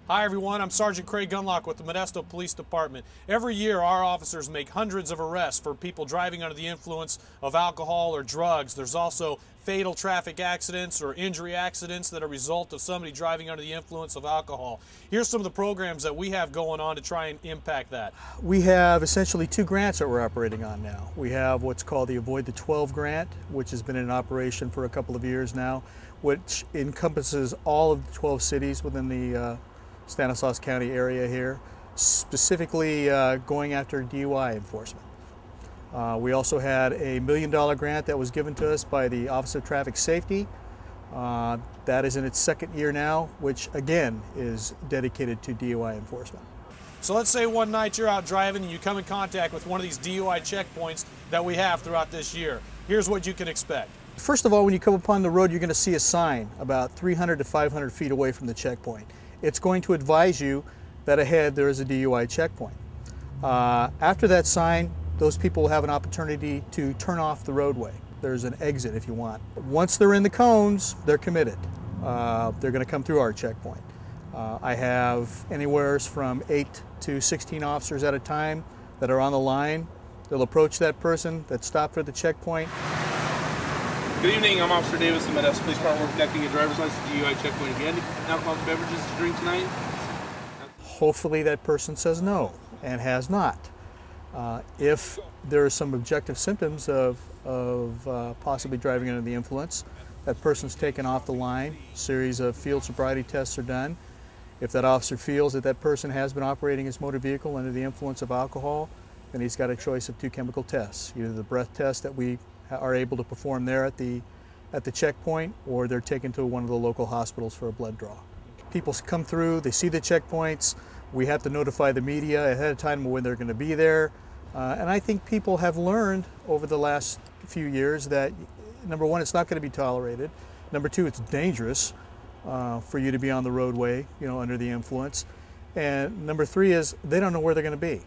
Hi everyone, I'm Sergeant Craig Gunlock with the Modesto Police Department. Every year our officers make hundreds of arrests for people driving under the influence of alcohol or drugs. There's also fatal traffic accidents or injury accidents that are a result of somebody driving under the influence of alcohol. Here's some of the programs that we have going on to try and impact that. We have essentially two grants that we're operating on now. We have what's called the Avoid the 12 grant, which has been in operation for a couple of years now, which encompasses all of the 12 cities within the Stanislaus County area here, specifically going after DUI enforcement. We also had a $1 million grant that was given to us by the Office of Traffic Safety. That is in its second year now, which again is dedicated to DUI enforcement. So let's say one night you're out driving and you come in contact with one of these DUI checkpoints that we have throughout this year. Here's what you can expect. First of all, when you come upon the road, you're going to see a sign about 300 to 500 feet away from the checkpoint. It's going to advise you that ahead there is a DUI checkpoint. After that sign, those people will have an opportunity to turn off the roadway. There's an exit if you want. Once they're in the cones, they're committed. They're going to come through our checkpoint. I have anywhere from 8 to 16 officers at a time that are on the line. They'll approach that person that stopped for the checkpoint. Good evening, I'm Officer Davis of Modesto Police Department. We're conducting a driver's license DUI checkpoint. Have you had any alcoholic beverages to drink tonight? Hopefully that person says no and has not. If there are some objective symptoms of possibly driving under the influence, that person's taken off the line, a series of field sobriety tests are done. If that officer feels that that person has been operating his motor vehicle under the influence of alcohol, then he's got a choice of two chemical tests, either the breath test that we are able to perform there at the checkpoint, or they're taken to one of the local hospitals for a blood draw. People come through, they see the checkpoints, we have to notify the media ahead of time when they're going to be there, and I think people have learned over the last few years that, number one, it's not going to be tolerated, number two, it's dangerous for you to be on the roadway, under the influence, and number three is they don't know where they're going to be.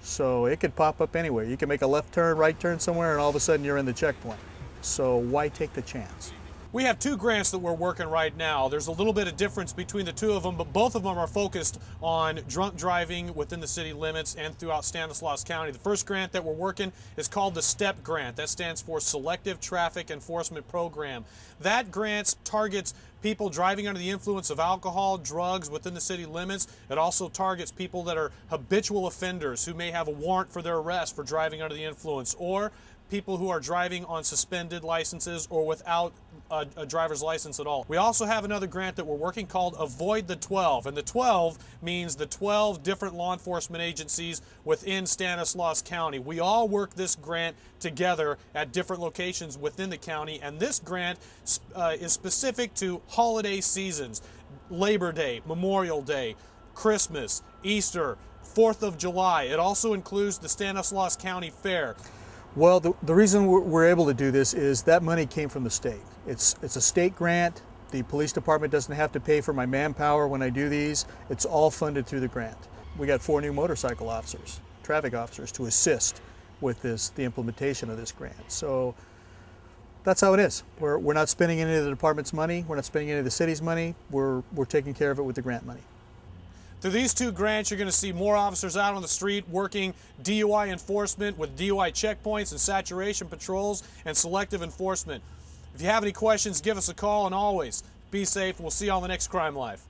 So it could pop up anywhere. You can make a left turn, right turn somewhere, and all of a sudden you're in the checkpoint. So why take the chance? We have two grants that we're working right now. There's a little bit of difference between the two of them, but both of them are focused on drunk driving within the city limits and throughout Stanislaus County. The first grant that we're working is called the STEP grant. That stands for Selective Traffic Enforcement Program. That grant targets people driving under the influence of alcohol, drugs within the city limits. It also targets people that are habitual offenders who may have a warrant for their arrest for driving under the influence, or people who are driving on suspended licenses or without a driver's license at all. We also have another grant that we're working called Avoid the 12, and the 12 means the 12 different law enforcement agencies within Stanislaus County. We all work this grant together at different locations within the county, and this grant is specific to holiday seasons: Labor Day, Memorial Day, Christmas, Easter, 4th of July. It also includes the Stanislaus County Fair. Well, the reason we're able to do this is that money came from the state. It's a state grant. The police department doesn't have to pay for my manpower when I do these. It's all funded through the grant. We got 4 new motorcycle officers, traffic officers, to assist with the implementation of this grant. So that's how it is. We're not spending any of the department's money. We're not spending any of the city's money. We're taking care of it with the grant money. Through these two grants, you're going to see more officers out on the street working DUI enforcement with DUI checkpoints and saturation patrols and selective enforcement. If you have any questions, give us a call, and always be safe. We'll see you on the next Crime Life.